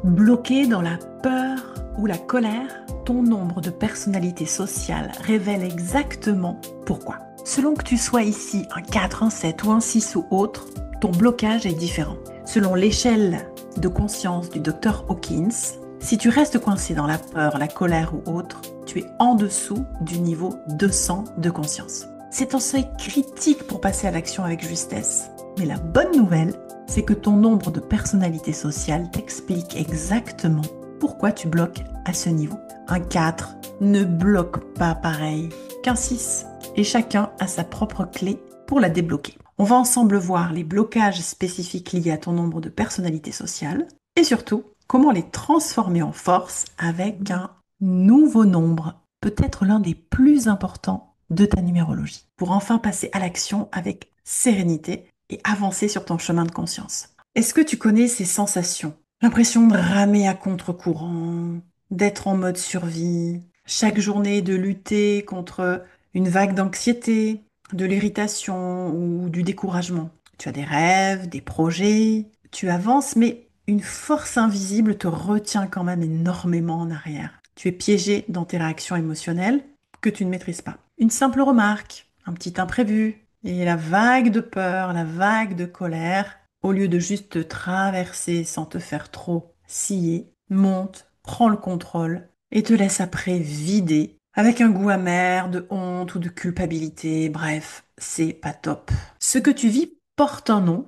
Bloqué dans la peur ou la colère, ton nombre de personnalités sociales révèle exactement pourquoi. Selon que tu sois ici un 4, un 7 ou un 6 ou autre, ton blocage est différent. Selon l'échelle de conscience du docteur Hawkins, si tu restes coincé dans la peur, la colère ou autre, tu es en dessous du niveau 200 de conscience. C'est un seuil critique pour passer à l'action avec justesse. Mais la bonne nouvelle, c'est que ton nombre de personnalités sociales t'explique exactement pourquoi tu bloques à ce niveau. Un 4 ne bloque pas pareil qu'un 6 et chacun a sa propre clé pour la débloquer. On va ensemble voir les blocages spécifiques liés à ton nombre de personnalités sociales et surtout comment les transformer en force avec un nouveau nombre, peut-être l'un des plus importants de ta numérologie, pour enfin passer à l'action avec sérénité et avancer sur ton chemin de conscience. Est-ce que tu connais ces sensations? L'impression de ramer à contre-courant, d'être en mode survie, chaque journée de lutter contre une vague d'anxiété, de l'irritation ou du découragement. Tu as des rêves, des projets, tu avances, mais une force invisible te retient quand même énormément en arrière. Tu es piégé dans tes réactions émotionnelles que tu ne maîtrises pas. Une simple remarque, un petit imprévu, et la vague de peur, la vague de colère, au lieu de juste te traverser sans te faire trop scier, monte, prend le contrôle et te laisse après vider avec un goût amer de honte ou de culpabilité. Bref, c'est pas top. Ce que tu vis porte un nom.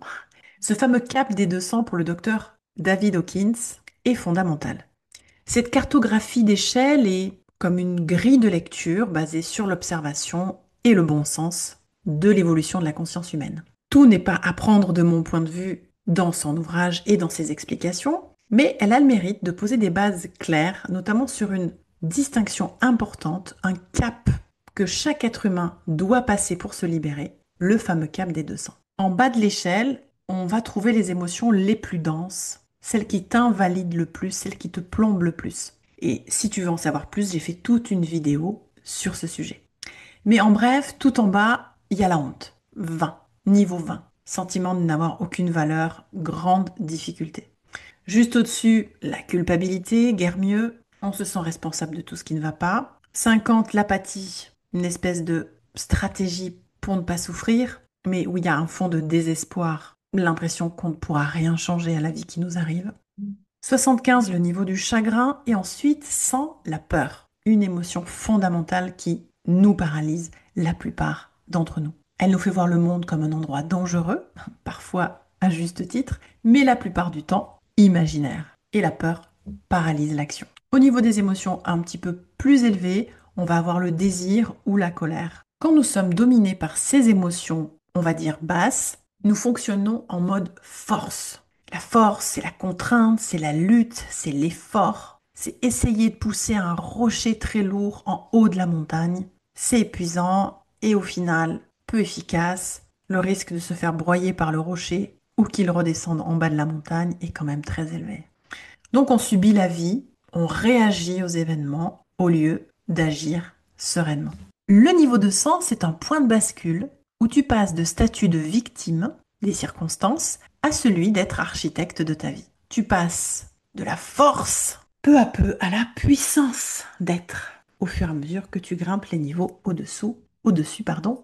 Ce fameux cap des 200 pour le docteur David Hawkins est fondamental. Cette cartographie d'échelle est comme une grille de lecture basée sur l'observation et le bon sens de l'évolution de la conscience humaine. Tout n'est pas à prendre de mon point de vue dans son ouvrage et dans ses explications, mais elle a le mérite de poser des bases claires, notamment sur une distinction importante, un cap que chaque être humain doit passer pour se libérer, le fameux cap des 200. En bas de l'échelle, on va trouver les émotions les plus denses, celles qui t'invalident le plus, celles qui te plombent le plus. Et si tu veux en savoir plus, j'ai fait toute une vidéo sur ce sujet. Mais en bref, tout en bas, il y a la honte. 20, niveau 20. Sentiment de n'avoir aucune valeur, grande difficulté. Juste au-dessus, la culpabilité, guère mieux. On se sent responsable de tout ce qui ne va pas. 50, l'apathie, une espèce de stratégie pour ne pas souffrir, mais où il y a un fond de désespoir, l'impression qu'on ne pourra rien changer à la vie qui nous arrive. 75, le niveau du chagrin, et ensuite 100, la peur, une émotion fondamentale qui nous paralyse la plupart d'entre nous. Elle nous fait voir le monde comme un endroit dangereux, parfois à juste titre, mais la plupart du temps imaginaire. Et la peur paralyse l'action. Au niveau des émotions un petit peu plus élevées, on va avoir le désir ou la colère. Quand nous sommes dominés par ces émotions, on va dire basses, nous fonctionnons en mode force. La force, c'est la contrainte, c'est la lutte, c'est l'effort. C'est essayer de pousser un rocher très lourd en haut de la montagne. C'est épuisant et au final, peu efficace. Le risque de se faire broyer par le rocher ou qu'il redescende en bas de la montagne est quand même très élevé. Donc on subit la vie, on réagit aux événements au lieu d'agir sereinement. Le niveau de sens, c'est un point de bascule où tu passes de statut de victime des circonstances à celui d'être architecte de ta vie. Tu passes de la force peu à peu à la puissance d'être au fur et à mesure que tu grimpes les niveaux au-dessus,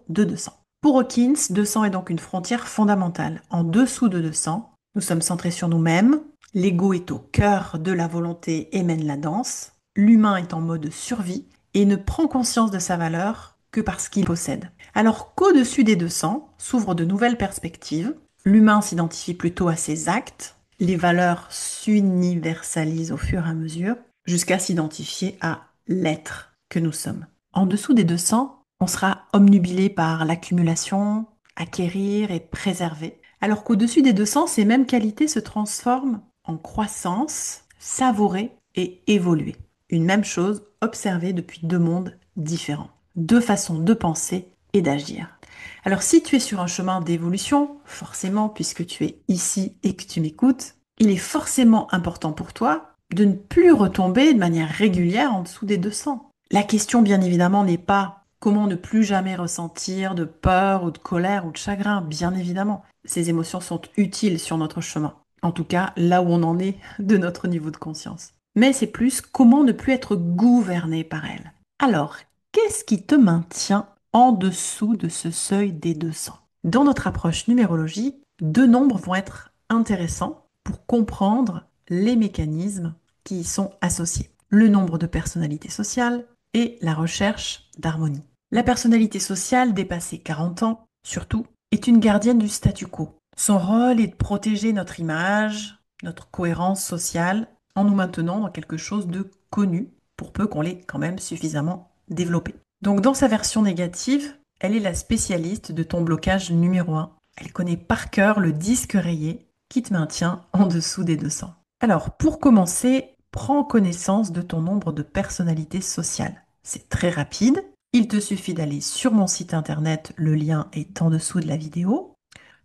de 200. Pour Hawkins, 200 est donc une frontière fondamentale. En dessous de 200, nous sommes centrés sur nous-mêmes, l'ego est au cœur de la volonté et mène la danse, l'humain est en mode survie et ne prend conscience de sa valeur que parce qu'il possède. Alors qu'au-dessus des 200 s'ouvrent de nouvelles perspectives, l'humain s'identifie plutôt à ses actes, les valeurs s'universalisent au fur et à mesure, jusqu'à s'identifier à l'être que nous sommes. En dessous des 200, on sera omnubilé par l'accumulation, acquérir et préserver, alors qu'au-dessus des 200, ces mêmes qualités se transforment en croissance, savourer et évoluer. Une même chose observée depuis deux mondes différents, deux façons de penser et d'agir. Alors si tu es sur un chemin d'évolution, forcément, puisque tu es ici et que tu m'écoutes, il est forcément important pour toi de ne plus retomber de manière régulière en dessous des 200. La question, bien évidemment, n'est pas comment ne plus jamais ressentir de peur ou de colère ou de chagrin, bien évidemment. Ces émotions sont utiles sur notre chemin. En tout cas, là où on en est de notre niveau de conscience. Mais c'est plus comment ne plus être gouverné par elle. Alors, qu'est-ce qui te maintient en dessous de ce seuil des 200? Dans notre approche numérologie, deux nombres vont être intéressants pour comprendre les mécanismes qui y sont associés. Le nombre de personnalités sociales et la recherche d'harmonie. La personnalité sociale dépassée 40 ans, surtout, est une gardienne du statu quo. Son rôle est de protéger notre image, notre cohérence sociale, en nous maintenant dans quelque chose de connu, pour peu qu'on l'ait quand même suffisamment développé. Donc dans sa version négative, elle est la spécialiste de ton blocage numéro 1. Elle connaît par cœur le disque rayé qui te maintient en dessous des 200. Alors pour commencer, prends connaissance de ton nombre de personnalités sociales. C'est très rapide. Il te suffit d'aller sur mon site internet, le lien est en dessous de la vidéo.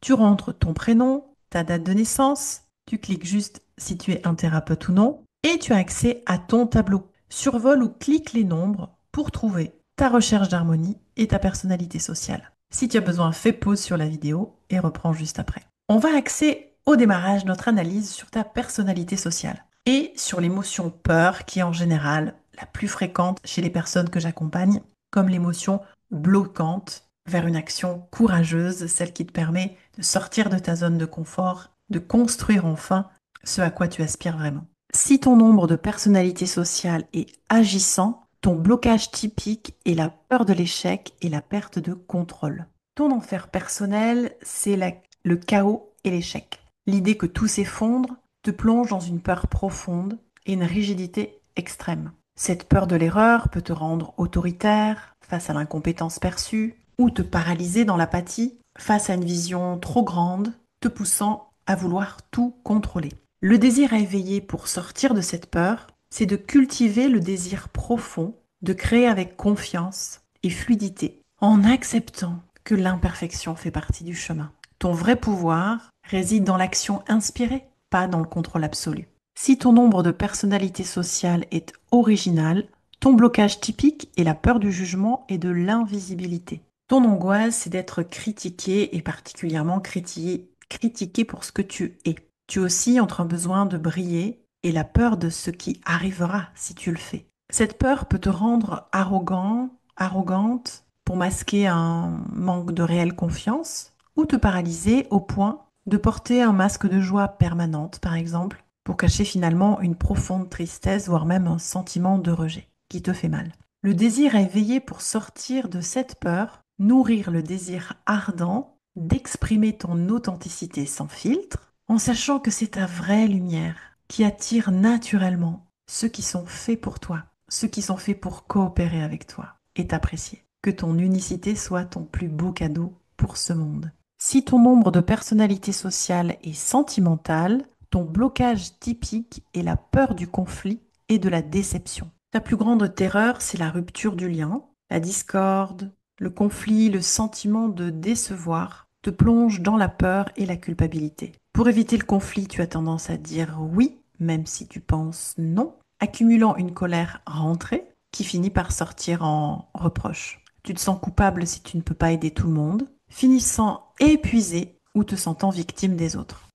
Tu rentres ton prénom, ta date de naissance, tu cliques juste si tu es un thérapeute ou non, et tu as accès à ton tableau. Survole ou clique les nombres pour trouver ta recherche d'harmonie et ta personnalité sociale. Si tu as besoin, fais pause sur la vidéo et reprends juste après. On va axer au démarrage notre analyse sur ta personnalité sociale et sur l'émotion peur qui est en général la plus fréquente chez les personnes que j'accompagne, comme l'émotion bloquante vers une action courageuse, celle qui te permet de sortir de ta zone de confort, de construire enfin ce à quoi tu aspires vraiment. Si ton nombre de personnalités sociales est agissant, ton blocage typique est la peur de l'échec et la perte de contrôle. Ton enfer personnel, c'est le chaos et l'échec. L'idée que tout s'effondre te plonge dans une peur profonde et une rigidité extrême. Cette peur de l'erreur peut te rendre autoritaire face à l'incompétence perçue ou te paralyser dans l'apathie face à une vision trop grande, te poussant à vouloir tout contrôler. Le désir à éveiller pour sortir de cette peur, c'est de cultiver le désir profond, de créer avec confiance et fluidité, en acceptant que l'imperfection fait partie du chemin. Ton vrai pouvoir réside dans l'action inspirée, pas dans le contrôle absolu. Si ton nombre de personnalités sociales est original, ton blocage typique est la peur du jugement et de l'invisibilité. Ton angoisse, c'est d'être critiqué et particulièrement critiqué pour ce que tu es. Tu oscilles entre un besoin de briller et la peur de ce qui arrivera si tu le fais. Cette peur peut te rendre arrogante pour masquer un manque de réelle confiance ou te paralyser au point de porter un masque de joie permanente, par exemple, pour cacher finalement une profonde tristesse, voire même un sentiment de rejet qui te fait mal. Le désir est veillé pour sortir de cette peur, nourrir le désir ardent d'exprimer ton authenticité sans filtre, en sachant que c'est ta vraie lumière qui attire naturellement ceux qui sont faits pour toi, ceux qui sont faits pour coopérer avec toi et t'apprécier. Que ton unicité soit ton plus beau cadeau pour ce monde. Si ton nombre de personnalités sociales est sentimental, ton blocage typique est la peur du conflit et de la déception. Ta plus grande terreur, c'est la rupture du lien, la discorde, le conflit, le sentiment de décevoir te plonge dans la peur et la culpabilité. Pour éviter le conflit, tu as tendance à dire oui, même si tu penses non, accumulant une colère rentrée qui finit par sortir en reproche. Tu te sens coupable si tu ne peux pas aider tout le monde, finissant épuisé ou te sentant victime des autres.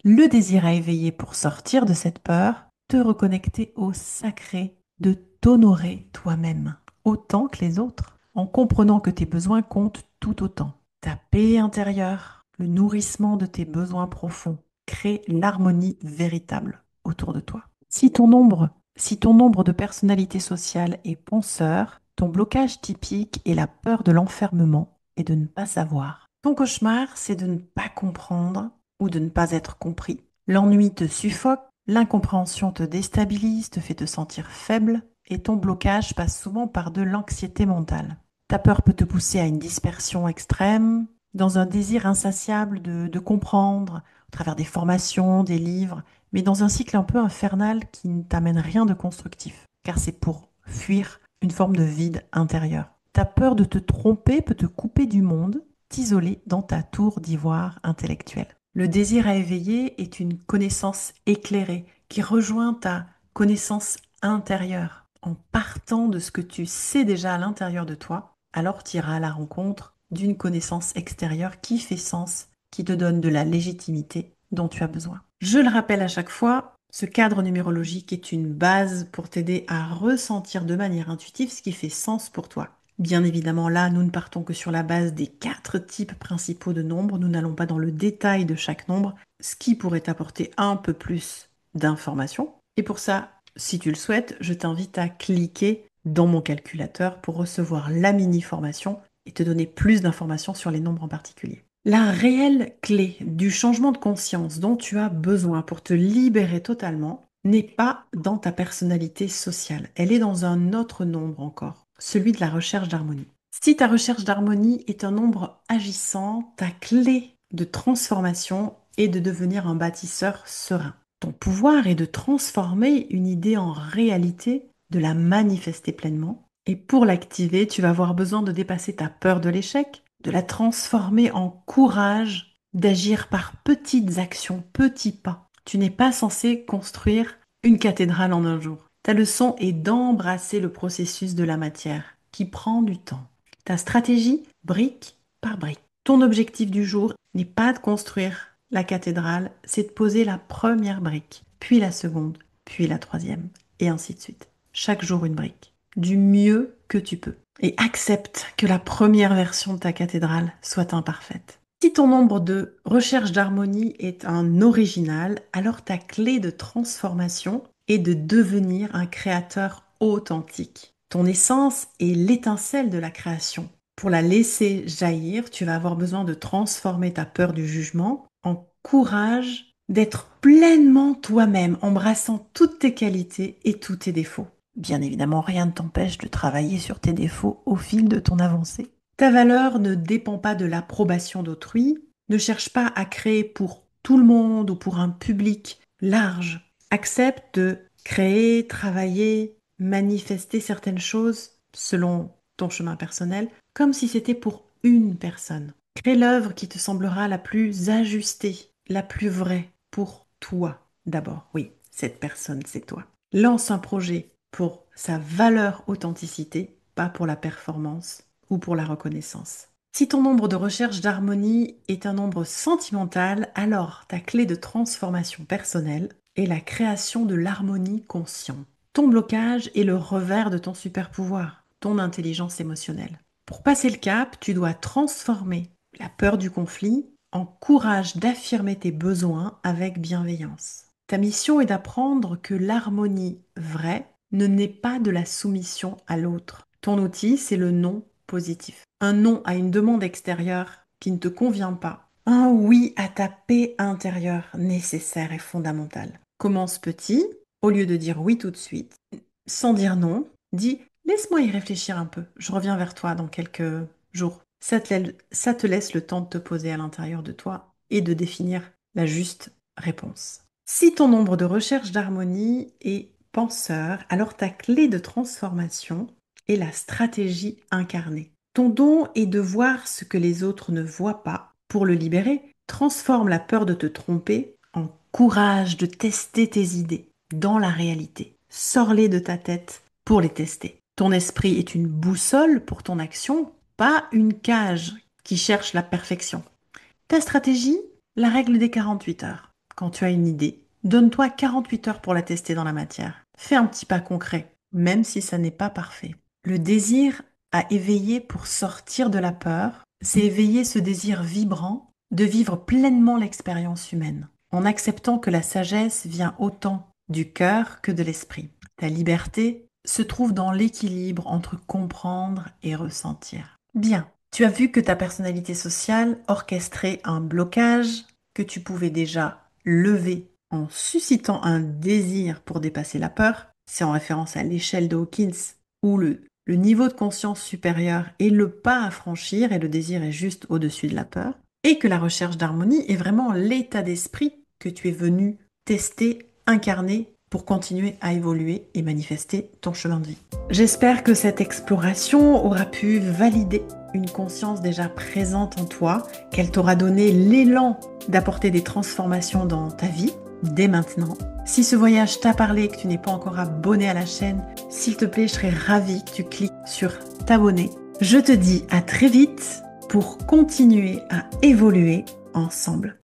Le désir à éveiller pour sortir de cette peur, te reconnecter au sacré, de t'honorer toi-même, autant que les autres, en comprenant que tes besoins comptent tout autant. Ta paix intérieure, le nourrissement de tes besoins profonds, crée l'harmonie véritable autour de toi. Si ton nombre de personnalités sociales est penseur, ton blocage typique est la peur de l'enfermement et de ne pas savoir. Ton cauchemar, c'est de ne pas comprendre ou de ne pas être compris. L'ennui te suffoque, l'incompréhension te déstabilise, te fait te sentir faible et ton blocage passe souvent par de l'anxiété mentale. Ta peur peut te pousser à une dispersion extrême, dans un désir insatiable de comprendre, au travers des formations, des livres, mais dans un cycle un peu infernal qui ne t'amène rien de constructif, car c'est pour fuir une forme de vide intérieur. Ta peur de te tromper peut te couper du monde, t'isoler dans ta tour d'ivoire intellectuelle. Le désir à éveiller est une connaissance éclairée qui rejoint ta connaissance intérieure. En partant de ce que tu sais déjà à l'intérieur de toi, alors tu iras à la rencontre d'une connaissance extérieure qui fait sens, qui te donne de la légitimité dont tu as besoin. Je le rappelle à chaque fois, ce cadre numérologique est une base pour t'aider à ressentir de manière intuitive ce qui fait sens pour toi. Bien évidemment, là, nous ne partons que sur la base des 4 types principaux de nombres. Nous n'allons pas dans le détail de chaque nombre, ce qui pourrait t'apporter un peu plus d'informations. Et pour ça, si tu le souhaites, je t'invite à cliquer dans mon calculateur pour recevoir la mini-formation et te donner plus d'informations sur les nombres en particulier. La réelle clé du changement de conscience dont tu as besoin pour te libérer totalement n'est pas dans ta personnalité sociale. Elle est dans un autre nombre encore, celui de la recherche d'harmonie. Si ta recherche d'harmonie est un nombre agissant, ta clé de transformation est de devenir un bâtisseur serein. Ton pouvoir est de transformer une idée en réalité, de la manifester pleinement. Et pour l'activer, tu vas avoir besoin de dépasser ta peur de l'échec, de la transformer en courage, d'agir par petites actions, petits pas. Tu n'es pas censé construire une cathédrale en un jour. Ta leçon est d'embrasser le processus de la matière, qui prend du temps. Ta stratégie, brique par brique. Ton objectif du jour n'est pas de construire la cathédrale, c'est de poser la première brique, puis la seconde, puis la troisième, et ainsi de suite. Chaque jour une brique, du mieux que tu peux. Et accepte que la première version de ta cathédrale soit imparfaite. Si ton nombre de recherche d'harmonie est un original, alors ta clé de transformation est de devenir un créateur authentique. Ton essence est l'étincelle de la création. Pour la laisser jaillir, tu vas avoir besoin de transformer ta peur du jugement en courage d'être pleinement toi-même, embrassant toutes tes qualités et tous tes défauts. Bien évidemment, rien ne t'empêche de travailler sur tes défauts au fil de ton avancée. Ta valeur ne dépend pas de l'approbation d'autrui. Ne cherche pas à créer pour tout le monde ou pour un public large. Accepte de créer, travailler, manifester certaines choses selon ton chemin personnel, comme si c'était pour une personne. Crée l'œuvre qui te semblera la plus ajustée, la plus vraie pour toi d'abord. Oui, cette personne, c'est toi. Lance un projet pour sa valeur authenticité, pas pour la performance ou pour la reconnaissance. Si ton nombre de recherche d'harmonie est un nombre sentimental, alors ta clé de transformation personnelle est la création de l'harmonie consciente. Ton blocage est le revers de ton super pouvoir, ton intelligence émotionnelle. Pour passer le cap, tu dois transformer la peur du conflit en courage d'affirmer tes besoins avec bienveillance. Ta mission est d'apprendre que l'harmonie vraie ne naît pas de la soumission à l'autre. Ton outil, c'est le non positif. Un non à une demande extérieure qui ne te convient pas. Un oui à ta paix intérieure nécessaire et fondamentale. Commence petit, au lieu de dire oui tout de suite, sans dire non, dis laisse-moi y réfléchir un peu, je reviens vers toi dans quelques jours. Ça te laisse le temps de te poser à l'intérieur de toi et de définir la juste réponse. Si ton nombre de recherche d'harmonie est penseur, alors ta clé de transformation est la stratégie incarnée. Ton don est de voir ce que les autres ne voient pas. Pour le libérer, transforme la peur de te tromper en courage de tester tes idées dans la réalité. Sors-les de ta tête pour les tester. Ton esprit est une boussole pour ton action, pas une cage qui cherche la perfection. Ta stratégie, la règle des 48 heures. Quand tu as une idée, donne-toi 48 heures pour la tester dans la matière. Fais un petit pas concret, même si ça n'est pas parfait. Le désir à éveiller pour sortir de la peur, c'est éveiller ce désir vibrant de vivre pleinement l'expérience humaine, en acceptant que la sagesse vient autant du cœur que de l'esprit. Ta liberté se trouve dans l'équilibre entre comprendre et ressentir. Bien, tu as vu que ta personnalité sociale orchestrait un blocage que tu pouvais déjà lever en suscitant un désir pour dépasser la peur. C'est en référence à l'échelle de Hawkins où le niveau de conscience supérieur est le pas à franchir et le désir est juste au-dessus de la peur. Et que la recherche d'harmonie est vraiment l'état d'esprit que tu es venu tester, incarner pour continuer à évoluer et manifester ton chemin de vie. J'espère que cette exploration aura pu valider une conscience déjà présente en toi, qu'elle t'aura donné l'élan d'apporter des transformations dans ta vie dès maintenant. Si ce voyage t'a parlé et que tu n'es pas encore abonné à la chaîne, s'il te plaît, je serais ravie que tu cliques sur t'abonner. Je te dis à très vite pour continuer à évoluer ensemble.